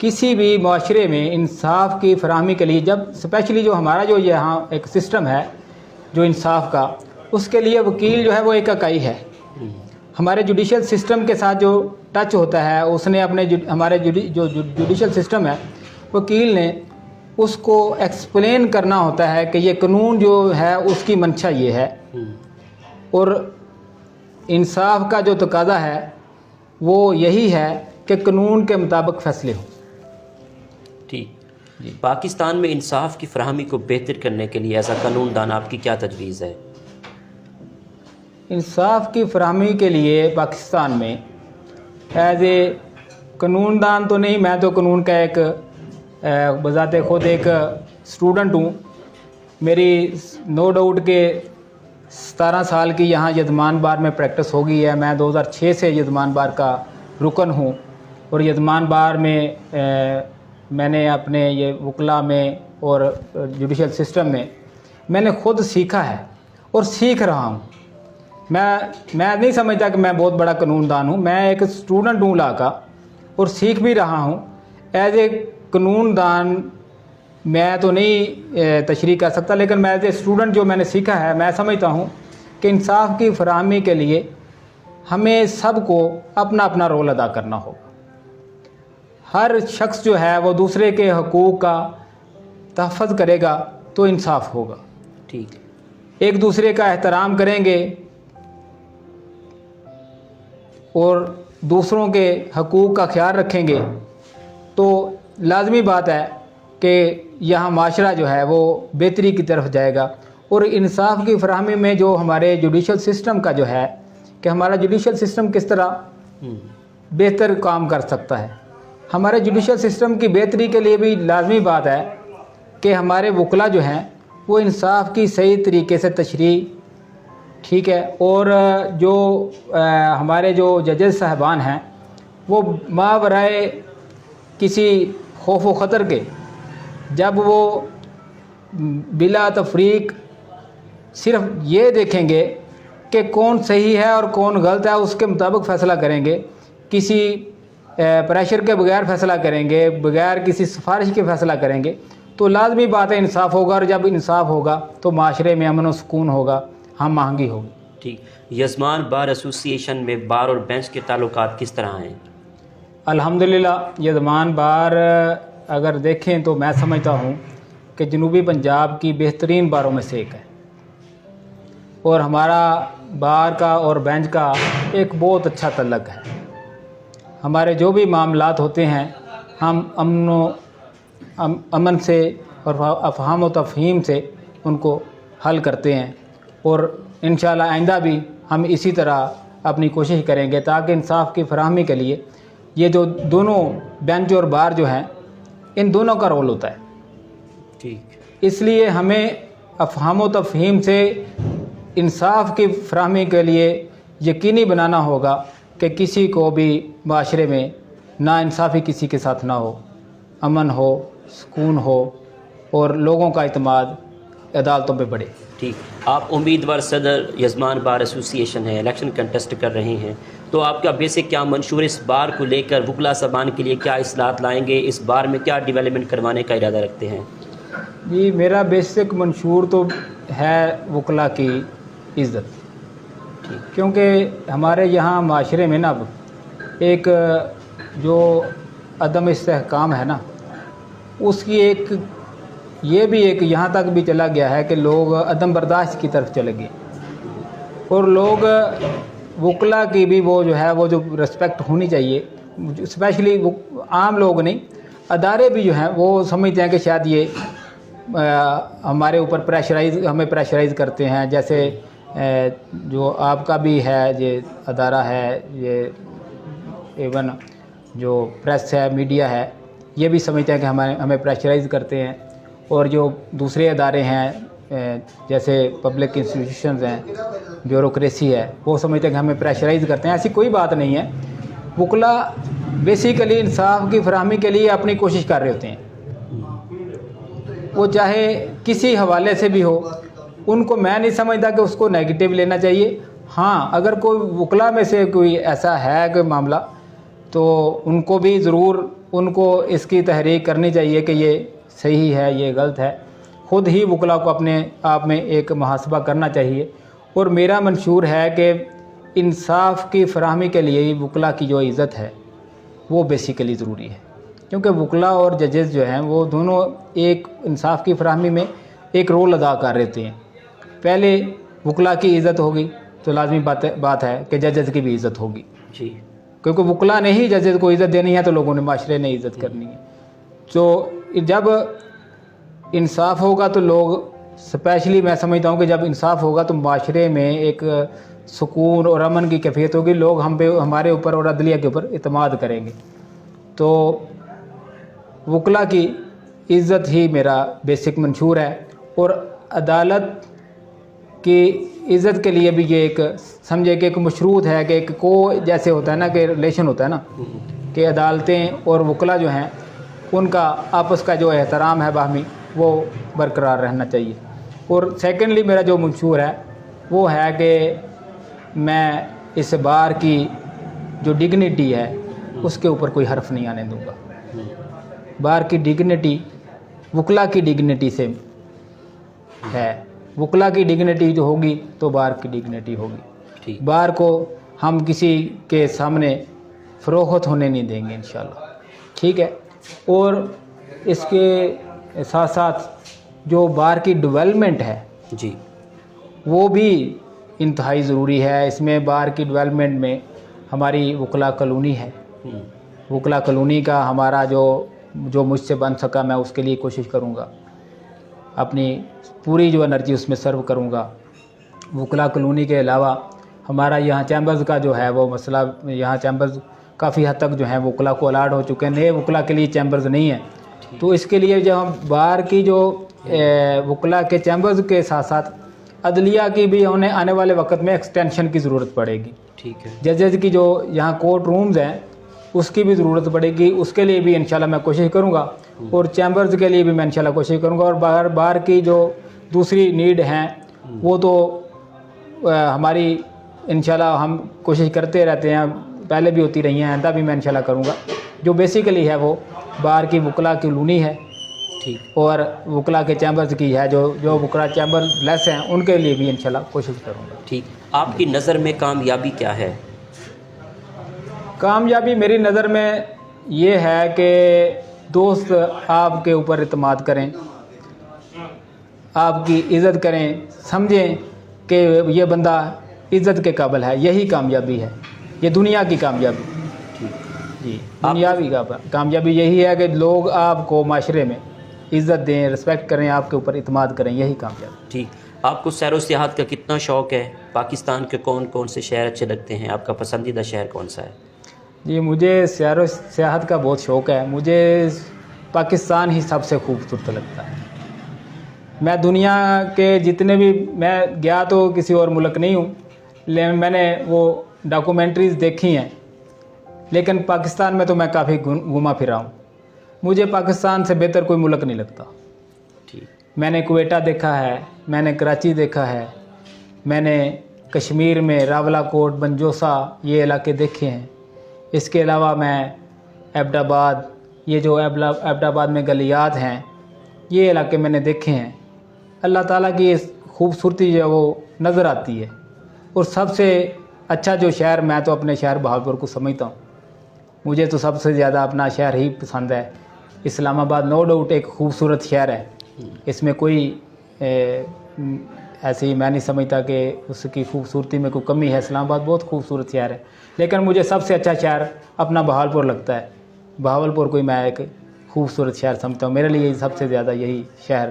کسی بھی معاشرے میں انصاف کی فراہمی کے لیے، جب اسپیشلی جو ہمارا جو یہاں ایک سسٹم ہے جو انصاف کا، اس کے لیے وکیل جو ہے وہ ایک اکائی ہے. ہمارے جوڈیشل سسٹم کے ساتھ جو ٹچ ہوتا ہے، اس نے اپنے ہمارے جو جوڈیشل سسٹم ہے، وکیل نے اس کو ایکسپلین کرنا ہوتا ہے کہ یہ قانون جو ہے اس کی منشا یہ ہے، اور انصاف کا جو تقاضا ہے وہ یہی ہے کہ قانون کے مطابق فیصلے ہوں. ٹھیک جی. پاکستان میں انصاف کی فراہمی کو بہتر کرنے کے لیے ایسا قانون دان آپ کی کیا تجویز ہے؟ انصاف کی فراہمی کے لیے پاکستان میں ایز اے قانون دان تو نہیں، میں تو قانون کا ایک بذات خود ایک اسٹوڈنٹ ہوں. میری نو ڈاؤٹ کہ 17 سال کی یہاں یزمان بار میں پریکٹس ہو گئی ہے. میں 2006 سے یزمان بار کا رکن ہوں، اور یزمان بار میں نے اپنے یہ وکلا میں اور جوڈیشل سسٹم میں میں نے خود سیکھا ہے اور سیکھ رہا ہوں. میں نہیں سمجھتا کہ میں بہت بڑا قانون دان ہوں. میں ایک اسٹوڈنٹ ہوں لا کا، اور سیکھ بھی رہا ہوں. ایز اے قانون دان میں تو نہیں تشریح کر سکتا، لیکن میں ایز اے اسٹوڈنٹ جو میں نے سیکھا ہے، میں سمجھتا ہوں کہ انصاف کی فراہمی کے لیے ہمیں سب کو اپنا اپنا رول ادا کرنا ہوگا. ہر شخص جو ہے وہ دوسرے کے حقوق کا تحفظ کرے گا تو انصاف ہوگا. ٹھیک. ایک دوسرے کا احترام کریں گے اور دوسروں کے حقوق کا خیال رکھیں گے تو لازمی بات ہے کہ یہاں معاشرہ جو ہے وہ بہتری کی طرف جائے گا. اور انصاف کی فراہمی میں جو ہمارے جوڈیشل سسٹم کا جو ہے کہ ہمارا جوڈیشل سسٹم کس طرح بہتر کام کر سکتا ہے، ہمارے جوڈیشل سسٹم کی بہتری کے لیے بھی لازمی بات ہے کہ ہمارے وکلا جو ہیں وہ انصاف کی صحیح طریقے سے تشریح، ٹھیک ہے، اور جو ہمارے جو ججز صاحبان ہیں وہ ماورائے کسی خوف و خطر کے، جب وہ بلا تفریق صرف یہ دیکھیں گے کہ کون صحیح ہے اور کون غلط ہے، اس کے مطابق فیصلہ کریں گے، کسی پریشر کے بغیر فیصلہ کریں گے، بغیر کسی سفارش کے فیصلہ کریں گے، تو لازمی بات ہے انصاف ہوگا. اور جب انصاف ہوگا تو معاشرے میں امن و سکون ہوگا، ہم آہنگی ہوگی. ٹھیک. یزمان بار ایسوسی ایشن میں بار اور بینچ کے تعلقات کس طرح ہیں؟ الحمدللہ یزمان بار اگر دیکھیں تو میں سمجھتا ہوں کہ جنوبی پنجاب کی بہترین باروں میں سے ایک ہے، اور ہمارا بار کا اور بینچ کا ایک بہت اچھا تعلق ہے. ہمارے جو بھی معاملات ہوتے ہیں ہم امن سے اور افہام و تفہیم سے ان کو حل کرتے ہیں، اور انشاءاللہ آئندہ بھی ہم اسی طرح اپنی کوشش کریں گے تاکہ انصاف کی فراہمی کے لیے یہ جو دونوں بینچ اور بار جو ہیں ان دونوں کا رول ہوتا ہے. ٹھیک. اس لیے ہمیں افہام و تفہیم سے انصاف کی فراہمی کے لیے یقینی بنانا ہوگا کہ کسی کو بھی معاشرے میں ناانصافی کسی کے ساتھ نہ ہو، امن ہو، سکون ہو، اور لوگوں کا اعتماد عدالتوں پہ بڑھے. ٹھیک. آپ امیدوار صدر یزمان بار ایسوسی ایشن ہیں، الیکشن کنٹیسٹ کر رہے ہیں، تو آپ کا بیسک کیا منشور اس بار کو لے کر وکلا صاحبان کے لیے کیا اصلاحات لائیں گے؟ اس بار میں کیا ڈیولپمنٹ کروانے کا ارادہ رکھتے ہیں؟ جی میرا بیسک منشور تو ہے وکلا کی عزت، کیونکہ ہمارے یہاں معاشرے میں نا ایک جو عدم استحکام ہے نا، اس کی ایک یہ بھی ایک یہاں تک بھی چلا گیا ہے کہ لوگ عدم برداشت کی طرف چلے گئے، اور لوگ وکلا کی بھی وہ جو ہے وہ جو رسپیکٹ ہونی چاہیے، اسپیشلی عام لوگ نہیں، ادارے بھی جو ہیں وہ سمجھتے ہیں کہ شاید یہ ہمارے اوپر ہمیں پریشرائز کرتے ہیں. جیسے جو آپ کا بھی ہے یہ ادارہ ہے، یہ ایون جو پریس ہے، میڈیا ہے، یہ بھی سمجھتے ہیں کہ ہمیں پریشرائز کرتے ہیں. اور جو دوسرے ادارے ہیں جیسے پبلک انسٹیٹیوشنز ہیں، بیوروکریسی ہے، وہ سمجھتے ہیں کہ ہمیں پریشرائز کرتے ہیں. ایسی کوئی بات نہیں ہے. وکلا بیسیکلی انصاف کی فراہمی کے لیے اپنی کوشش کر رہے ہوتے ہیں، وہ چاہے کسی حوالے سے بھی ہو. ان کو میں نہیں سمجھتا کہ اس کو نیگیٹو لینا چاہیے. ہاں اگر کوئی وکلا میں سے کوئی ایسا ہے کوئی معاملہ تو ان کو بھی ضرور ان کو اس کی تحریک کرنی چاہیے کہ یہ صحیح ہے یہ غلط ہے. خود ہی وکلاء کو اپنے آپ میں ایک محاسبہ کرنا چاہیے. اور میرا منشور ہے کہ انصاف کی فراہمی کے لیے وکلاء کی جو عزت ہے وہ بیسیکلی ضروری ہے، کیونکہ وکلاء اور ججز جو ہیں وہ دونوں ایک انصاف کی فراہمی میں ایک رول ادا کر رہتے ہیں. پہلے وکلاء کی عزت ہوگی تو لازمی بات ہے کہ ججز کی بھی عزت ہوگی، جی، کیونکہ وکلاء نے ہی ججز کو عزت دینی ہے تو لوگوں نے معاشرے نے عزت کرنی ہے. تو جب انصاف ہوگا تو لوگ، اسپیشلی میں سمجھتا ہوں کہ جب انصاف ہوگا تو معاشرے میں ایک سکون اور امن کی کیفیت ہوگی، لوگ ہمارے اوپر اور عدلیہ کے اوپر اعتماد کریں گے. تو وکلاء کی عزت ہی میرا بیسک منشور ہے. اور عدالت کی عزت کے لیے بھی یہ ایک سمجھے کہ ایک مشروط ہے کہ ایک کو جیسے ہوتا ہے نا کہ ریلیشن ہوتا ہے نا کہ عدالتیں اور وکلاء جو ہیں ان کا آپس کا جو احترام ہے باہمی وہ برقرار رہنا چاہیے. اور سیکنڈلی میرا جو منشور ہے وہ ہے کہ میں اس بار کی جو ڈگنیٹی ہے اس کے اوپر کوئی حرف نہیں آنے دوں گا. بار کی ڈگنیٹی وکلاء کی ڈگنیٹی سے ہے. وکلاء کی ڈگنیٹی جو ہوگی تو بار کی ڈگنیٹی ہوگی. بار کو ہم کسی کے سامنے فروخت ہونے نہیں دیں گے انشاءاللہ. ٹھیک ہے. اور اس کے ساتھ ساتھ جو بار کی ڈیولپمنٹ ہے جی وہ بھی انتہائی ضروری ہے. اس میں بار کی ڈیولپمنٹ میں ہماری وکلاء کالونی ہے. وکلاء کالونی کا ہمارا جو مجھ سے بن سکا میں اس کے لیے کوشش کروں گا، اپنی پوری جو انرجی اس میں سرو کروں گا. وکلاء کالونی کے علاوہ ہمارا یہاں چیمبرز کا جو ہے وہ مسئلہ، یہاں چیمبرز کافی حد تک جو ہیں وکلاء کو الاٹ ہو چکے ہیں، نئے وکلاء کے لیے چیمبرز نہیں ہیں. تو اس کے لیے جب ہم بار کی جو وکلاء کے چیمبرز کے ساتھ ساتھ عدلیہ کی بھی انہیں آنے والے وقت میں ایکسٹینشن کی ضرورت پڑے گی. ٹھیک ہے. ججز کی جو یہاں کورٹ رومز ہیں اس کی بھی ضرورت پڑے گی. اس کے لیے بھی انشاءاللہ میں کوشش کروں گا، اور چیمبرز کے لیے بھی میں انشاءاللہ کوشش کروں گا. اور بار کی جو دوسری نیڈ ہیں وہ تو ہماری انشاءاللہ ہم کوشش کرتے رہتے ہیں، پہلے بھی ہوتی رہی ہیں، آئندہ بھی میں انشاءاللہ کروں گا. جو بیسیکلی ہے وہ بار کی وکلاء کی کالونی ہے اور وکلاء کے چیمبرز کی ہے. جو وکلاء چیمبر لیس ہیں ان کے لیے بھی انشاءاللہ کوشش کروں گا. ٹھیک. آپ کی نظر میں کامیابی کیا ہے؟ کامیابی میری نظر میں یہ ہے کہ دوست آپ کے اوپر اعتماد کریں، آپ کی عزت کریں، سمجھیں کہ یہ بندہ عزت کے قابل ہے. یہی کامیابی ہے، یہ دنیا کی کامیابی. جی، دنیاوی کامیابی یہی ہے کہ لوگ آپ کو معاشرے میں عزت دیں، رسپیکٹ کریں، آپ کے اوپر اعتماد کریں. یہی کامیابی. ٹھیک. آپ کو سیر و سیاحت کا کتنا شوق ہے؟ پاکستان کے کون کون سے شہر اچھے لگتے ہیں؟ آپ کا پسندیدہ شہر کون سا ہے؟ جی، مجھے سیر و سیاحت کا بہت شوق ہے. مجھے پاکستان ہی سب سے خوبصورت لگتا ہے. میں دنیا کے جتنے بھی، میں گیا تو کسی اور ملک نہیں ہوں، لیکن میں نے وہ ڈاکومنٹریز دیکھی ہیں، لیکن پاکستان میں تو میں کافی گھوما پھرا ہوں. مجھے پاکستان سے بہتر کوئی ملک نہیں لگتا. ٹھیک. میں نے کوئٹہ دیکھا ہے، میں نے کراچی دیکھا ہے، میں نے کشمیر میں راولا کوٹ، بنجوسا یہ علاقے دیکھے ہیں. اس کے علاوہ میں ایبٹ آباد، یہ جو ایبٹ آباد میں گلیات ہیں یہ علاقے میں نے دیکھے ہیں. اللہ تعالیٰ کی خوبصورتی جو ہے وہ نظر آتی ہے. اور سب سے اچھا جو شہر، میں تو اپنے شہر بہاولپور کو سمجھتا ہوں. مجھے تو سب سے زیادہ اپنا شہر ہی پسند ہے. اسلام آباد نو ڈاؤٹ ایک خوبصورت شہر ہے، اس میں کوئی ایسے ہی میں نہیں سمجھتا کہ اس کی خوبصورتی میں کوئی کمی ہے. اسلام آباد بہت خوبصورت شہر ہے، لیکن مجھے سب سے اچھا شہر اپنا بہاولپور لگتا ہے. بہاولپور کو میں ایک خوبصورت شہر سمجھتا ہوں. میرے لیے سب سے زیادہ یہی شہر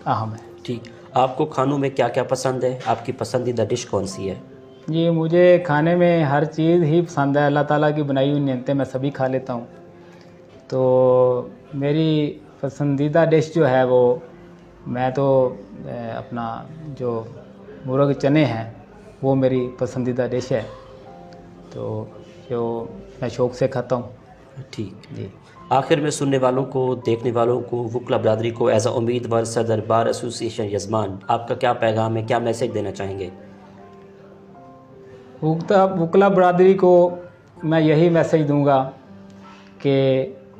اہم ہے. ٹھیک. آپ کو کھانوں میں کیا کیا پسند ہے؟ آپ کی پسندیدہ ڈش کون سی ہے؟ جی، مجھے کھانے میں ہر چیز ہی پسند ہے. اللہ تعالیٰ کی بنائی ہوئی نعمتیں میں سبھی کھا لیتا ہوں. تو میری پسندیدہ ڈش جو ہے وہ، میں تو اپنا جو مرغ چنے ہیں وہ میری پسندیدہ ڈش ہے، تو جو میں شوق سے کھاتا ہوں. ٹھیک. جی. آخر میں سننے والوں کو، دیکھنے والوں کو، وکلا برادری کو ایز اے امیدوار صدر بار ایسوسی ایشن یزمان آپ کا کیا پیغام ہے، کیا میسج دینا چاہیں گے؟ وکلا برادری کو میں یہی میسج دوں گا کہ